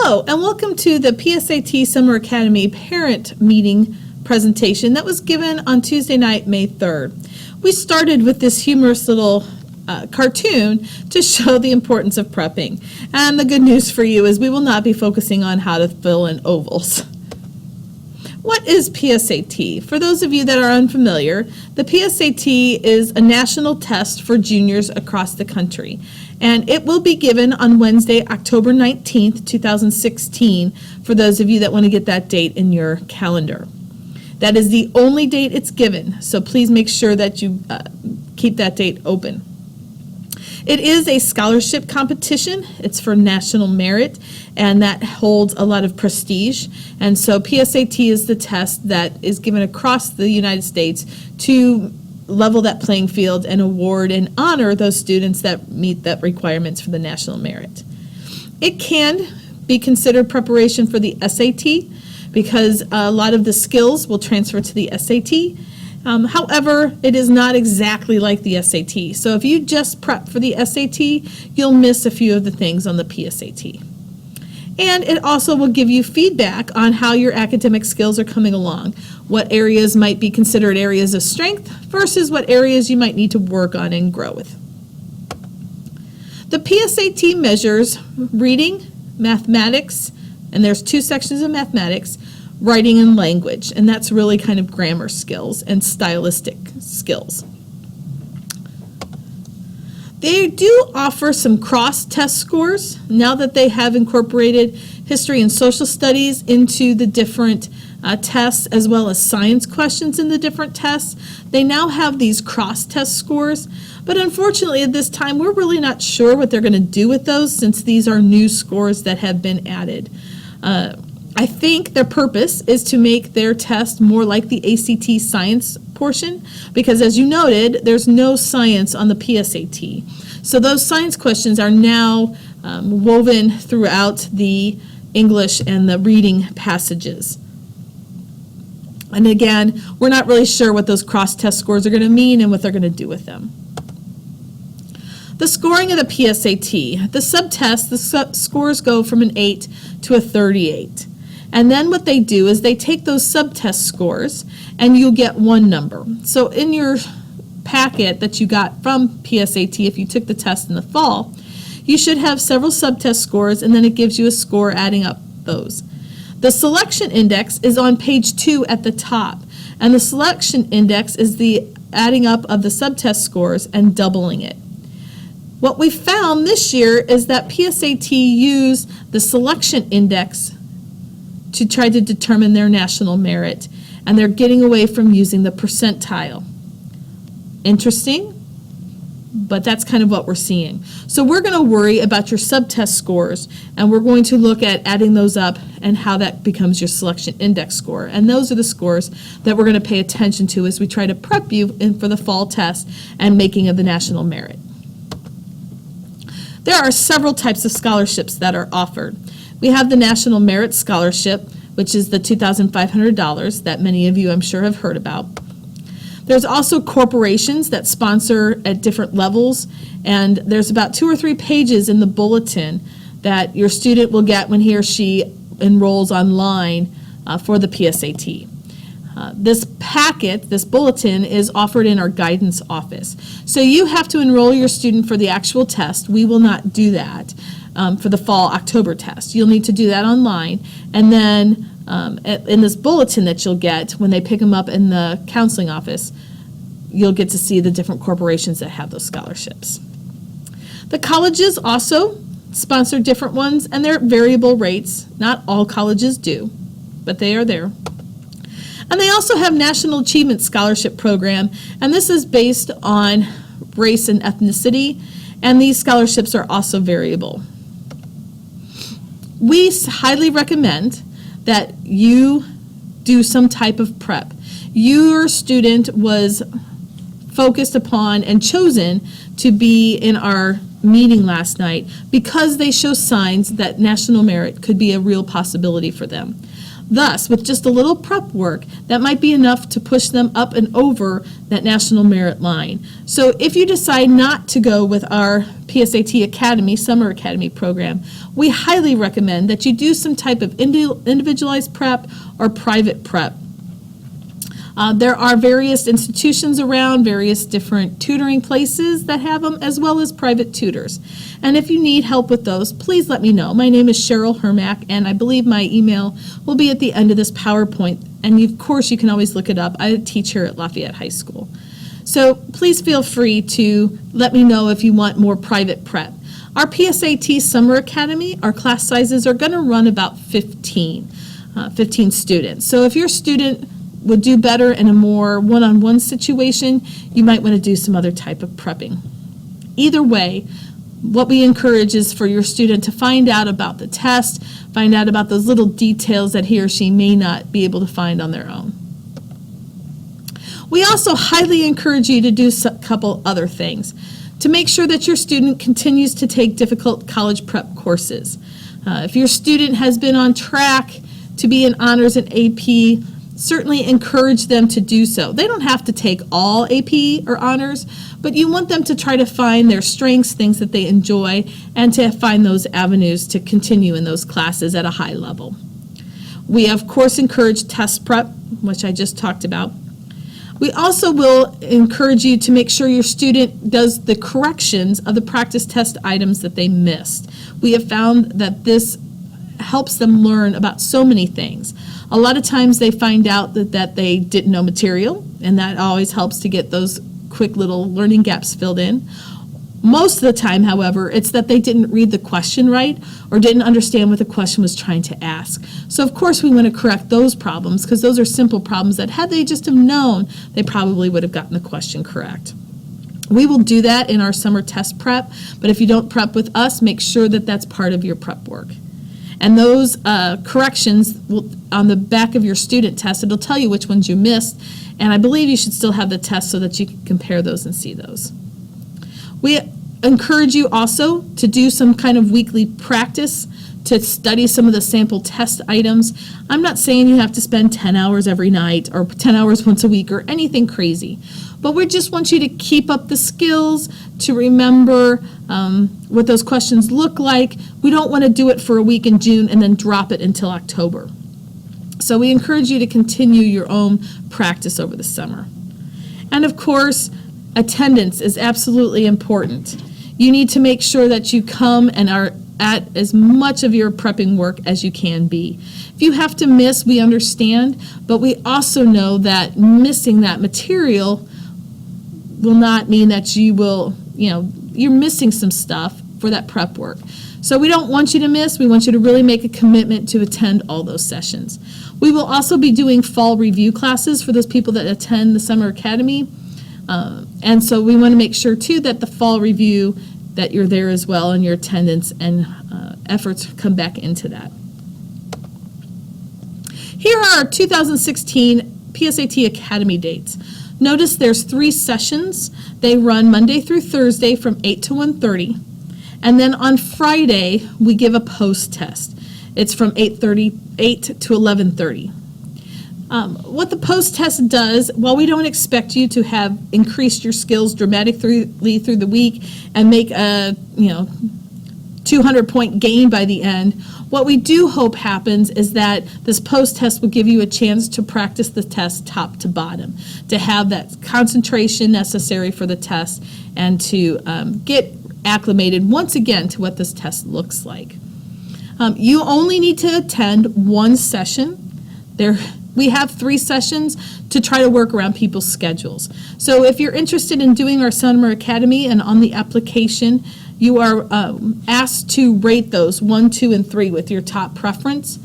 Hello, and welcome to the PSAT Summer Academy Parent Meeting presentation that was given on Tuesday night, May 3rd. We started with this humorous little cartoon to show the importance of prepping. And the good news for you is we will not be focusing on how to fill in ovals. What is PSAT? For those of you that are unfamiliar, the PSAT is a national test for juniors across the country. And it will be given on Wednesday, October 19th, 2016, for those of you that want to get that date in your calendar. That is the only date it's given, so please make sure that you keep that date open. It is a scholarship competition. It's for national merit, and that holds a lot of prestige. And so PSAT is the test that is given across the United States to level that playing field and award and honor those students that meet the requirements for the national merit. It can be considered preparation for the SAT because a lot of the skills will transfer to the SAT. However, it is not exactly like the SAT. So if you just prep for the SAT, you'll miss a few of the things on the PSAT. And it also will give you feedback on how your academic skills are coming along, what areas might be considered areas of strength versus what areas you might need to work on and grow with. The PSAT measures reading, mathematics, and there's two sections of mathematics, writing and language, and that's really kind of grammar skills and stylistic skills. They do offer some cross-test scores now that they have incorporated history and social studies into the different tests, as well as science questions in the different tests. They now have these cross-test scores, but unfortunately at this time we're really not sure what they're going to do with those since these are new scores that have been added. I think their purpose is to make their test more like the ACT science portion because, as you noted, there's no science on the PSAT. So those science questions are now woven throughout the English and the reading passages. And again, we're not really sure what those cross-test scores are going to mean and what they're going to do with them. The scoring of the PSAT, the subtest, the scores go from an 8 to a 38. And then what they do is they take those subtest scores and you get one number. So in your packet that you got from PSAT, if you took the test in the fall, you should have several subtest scores and then it gives you a score adding up those. The selection index is on page 2 at the top, and the selection index is the adding up of the subtest scores and doubling it. What we found this year is that PSAT used the selection index to try to determine their national merit, and they're getting away from using the percentile. Interesting, but that's kind of what we're seeing. So we're going to worry about your subtest scores, and we're going to look at adding those up and how that becomes your selection index score. And those are the scores that we're going to pay attention to as we try to prep you for the fall test and making of the national merit. There are several types of scholarships that are offered. We have the National Merit Scholarship, which is the $2,500 that many of you, I'm sure, have heard about. There's also corporations that sponsor at different levels, and there's about 2 or 3 pages in the bulletin that your student will get when he or she enrolls online for the PSAT. This packet, this bulletin, is offered in our guidance office. So you have to enroll your student for the actual test. We will not do that for the fall October test. You'll need to do that online. And then in this bulletin that you'll get when they pick them up in the counseling office, you'll get to see the different corporations that have those scholarships. The colleges also sponsor different ones, and they're at variable rates. Not all colleges do, but they are there. And they also have National Achievement Scholarship Program, and this is based on race and ethnicity, and these scholarships are also variable. We highly recommend that you do some type of prep. Your student was focused upon and chosen to be in our meeting last night because they show signs that national merit could be a real possibility for them. Thus, with just a little prep work, that might be enough to push them up and over that national merit line. So if you decide not to go with our PSAT Academy, Summer Academy program, we highly recommend that you do some type of individualized prep or private prep. There are various institutions around, various different tutoring places that have them, as well as private tutors. And if you need help with those, please let me know. My name is Cheryl Hermack, and I believe my email will be at the end of this PowerPoint. And of course, you can always look it up. I teach here at Lafayette High School. So please feel free to let me know if you want more private prep. Our PSAT Summer Academy, our class sizes are going to run about 15 students. So if your student would do better in a more one-on-one situation, you might want to do some other type of prepping. Either way, what we encourage is for your student to find out about the test, find out about those little details that he or she may not be able to find on their own. We also highly encourage you to do a couple other things to make sure that your student continues to take difficult college prep courses. If your student has been on track to be in honors and AP, certainly encourage them to do so. They don't have to take all AP or honors, but you want them to try to find their strengths, things that they enjoy, and to find those avenues to continue in those classes at a high level. We, of course, encourage test prep, which I just talked about. We also will encourage you to make sure your student does the corrections of the practice test items that they missed. We have found that this helps them learn about so many things. A lot of times they find out that they didn't know material, and that always helps to get those quick little learning gaps filled in. Most of the time, however, it's that they didn't read the question right or didn't understand what the question was trying to ask. So of course we want to correct those problems, because those are simple problems that had they just have known, they probably would have gotten the question correct. We will do that in our summer test prep, but if you don't prep with us, make sure that that's part of your prep work. And those corrections will, on the back of your student test, it'll tell you which ones you missed, and I believe you should still have the test so that you can compare those and see those. We encourage you also to do some kind of weekly practice to study some of the sample test items. I'm not saying you have to spend 10 hours every night or 10 hours once a week or anything crazy, but we just want you to keep up the skills, to remember what those questions look like. We don't want to do it for a week in June and then drop it until October. So we encourage you to continue your own practice over the summer. And of course, attendance is absolutely important. You need to make sure that you come and are at as much of your prepping work as you can be. If you have to miss, we understand, but we also know that missing that material will not mean that you will, you're missing some stuff for that prep work. So we don't want you to miss. We want you to really make a commitment to attend all those sessions. We will also be doing fall review classes for those people that attend the Summer Academy. And so we want to make sure, too, that the fall review, that you're there as well, and your attendance and efforts come back into that. Here are our 2016 PSAT Academy dates. Notice there's 3 sessions. They run Monday through Thursday from 8 to 1:30. And then on Friday, we give a post-test. It's from 8 to 11:30. What the post-test does, while we don't expect you to have increased your skills dramatically through the week and make a 200-point gain by the end, what we do hope happens is that this post-test will give you a chance to practice the test top to bottom, to have that concentration necessary for the test, and to get acclimated once again to what this test looks like. You only need to attend 1 session. We have 3 sessions to try to work around people's schedules. So if you're interested in doing our Summer Academy, and on the application, you are asked to rate those 1, 2, and 3 with your top preference.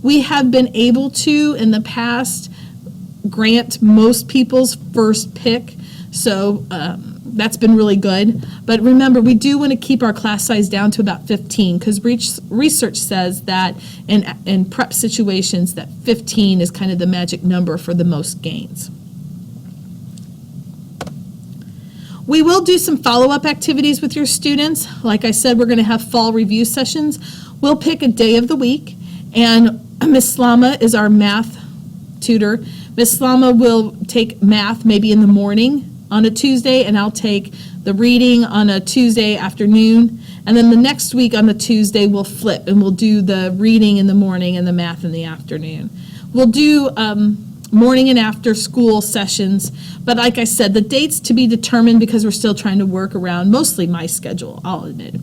We have been able to, in the past, grant most people's first pick, so that's been really good. But remember, we do want to keep our class size down to about 15, because research says that in prep situations that 15 is kind of the magic number for the most gains. We will do some follow-up activities with your students. Like I said, we're going to have fall review sessions. We'll pick a day of the week, and Miss Slama is our math tutor. Miss Slama will take math maybe in the morning on a Tuesday, and I'll take the reading on a Tuesday afternoon. And then the next week on the Tuesday, we'll flip and we'll do the reading in the morning and the math in the afternoon. We'll do morning and after school sessions, but like I said, the dates to be determined because we're still trying to work around mostly my schedule, I'll admit.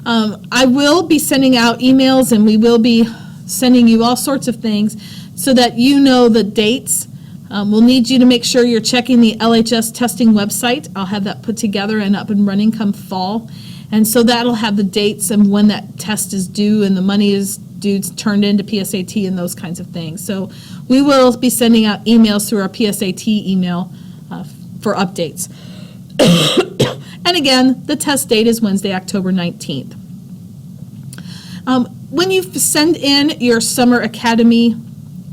I will be sending out emails, and we will be sending you all sorts of things so that you know the dates. We'll need you to make sure you're checking the LHS testing website. I'll have that put together and up and running come fall. And so that'll have the dates and when that test is due and the money is due turned into PSAT and those kinds of things. So we will be sending out emails through our PSAT email for updates. And again, the test date is Wednesday, October 19th. When you send in your Summer Academy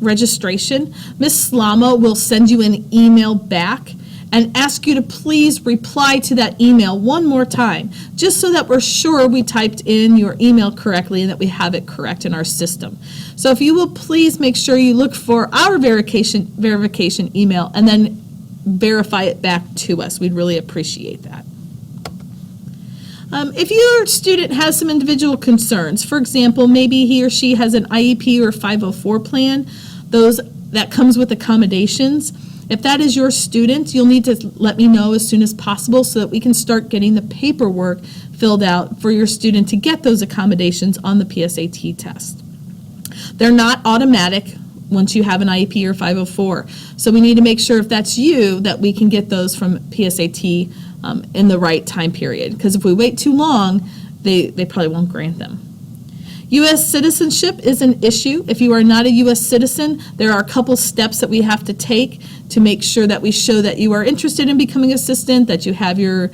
registration, Ms. Slama will send you an email back and ask you to please reply to that email one more time, just so that we're sure we typed in your email correctly and that we have it correct in our system. So if you will please make sure you look for our verification email and then verify it back to us. We'd really appreciate that. If your student has some individual concerns, for example, maybe he or she has an IEP or 504 plan, that comes with accommodations. If that is your student, you'll need to let me know as soon as possible so that we can start getting the paperwork filled out for your student to get those accommodations on the PSAT test. They're not automatic once you have an IEP or 504. So we need to make sure if that's you that we can get those from PSAT in the right time period. Because if we wait too long, they probably won't grant them. U.S. citizenship is an issue. If you are not a U.S. citizen, there are a couple steps that we have to take to make sure that we show that you are interested in becoming assistant, that you have your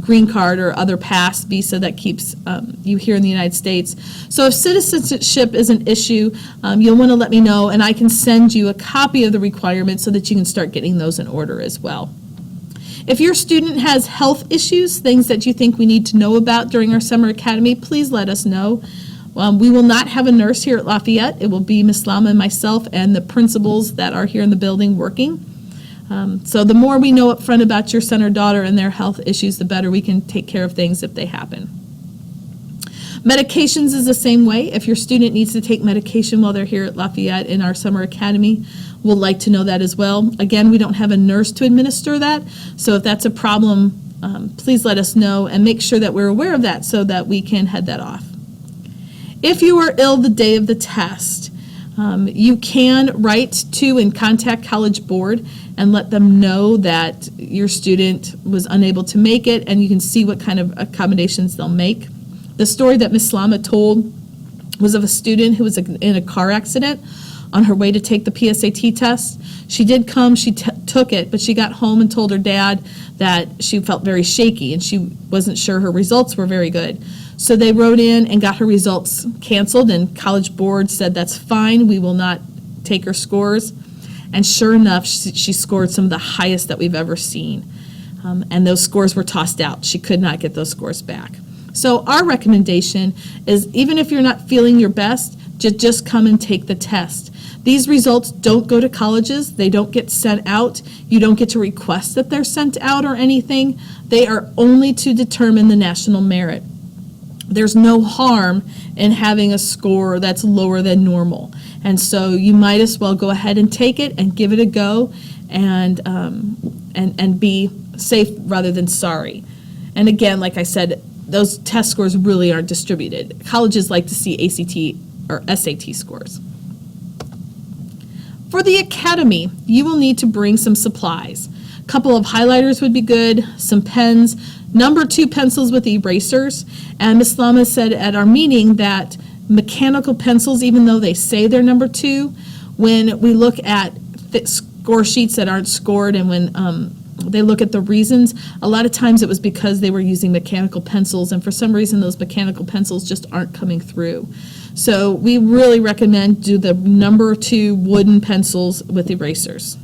green card or other pass, visa that keeps you here in the United States. So if citizenship is an issue, you'll want to let me know, and I can send you a copy of the requirements so that you can start getting those in order as well. If your student has health issues, things that you think we need to know about during our Summer Academy, please let us know. We will not have a nurse here at Lafayette. It will be Ms. Slama and myself and the principals that are here in the building working. So the more we know up front about your son or daughter and their health issues, the better we can take care of things if they happen. Medications is the same way. If your student needs to take medication while they're here at Lafayette in our Summer Academy, we'll like to know that as well. Again, we don't have a nurse to administer that, so if that's a problem, please let us know and make sure that we're aware of that so that we can head that off. If you are ill the day of the test, you can write to and contact College Board and let them know that your student was unable to make it, and you can see what kind of accommodations they'll make. The story that Ms. Slama told was of a student who was in a car accident on her way to take the PSAT test. She did come, she took it, but she got home and told her dad that she felt very shaky and she wasn't sure her results were very good. So they wrote in and got her results canceled, and College Board said that's fine, we will not take her scores. And sure enough, she scored some of the highest that we've ever seen. And those scores were tossed out. She could not get those scores back. So our recommendation is, even if you're not feeling your best, just come and take the test. These results don't go to colleges. They don't get sent out. You don't get to request that they're sent out or anything. They are only to determine the national merit. There's no harm in having a score that's lower than normal. And so you might as well go ahead and take it and give it a go and be safe rather than sorry. And again, like I said, those test scores really aren't distributed. Colleges like to see ACT or SAT scores. For the academy, you will need to bring some supplies. A couple of highlighters would be good, some pens, number 2 pencils with erasers. And Ms. Slama said at our meeting that mechanical pencils, even though they say they're number 2, when we look at score sheets that aren't scored and when they look at the reasons, a lot of times it was because they were using mechanical pencils, and for some reason those mechanical pencils just aren't coming through. So we really recommend do the number 2 wooden pencils with erasers.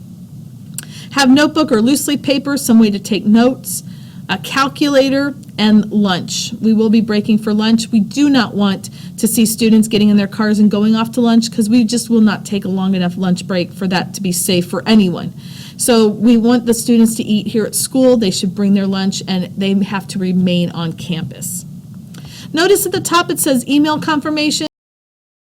Have notebook or loose leaf paper, some way to take notes. a calculator, and lunch. We will be breaking for lunch. We do not want to see students getting in their cars and going off to lunch because we just will not take a long enough lunch break for that to be safe for anyone. So we want the students to eat here at school. They should bring their lunch and they have to remain on campus. Notice at the top it says email confirmation.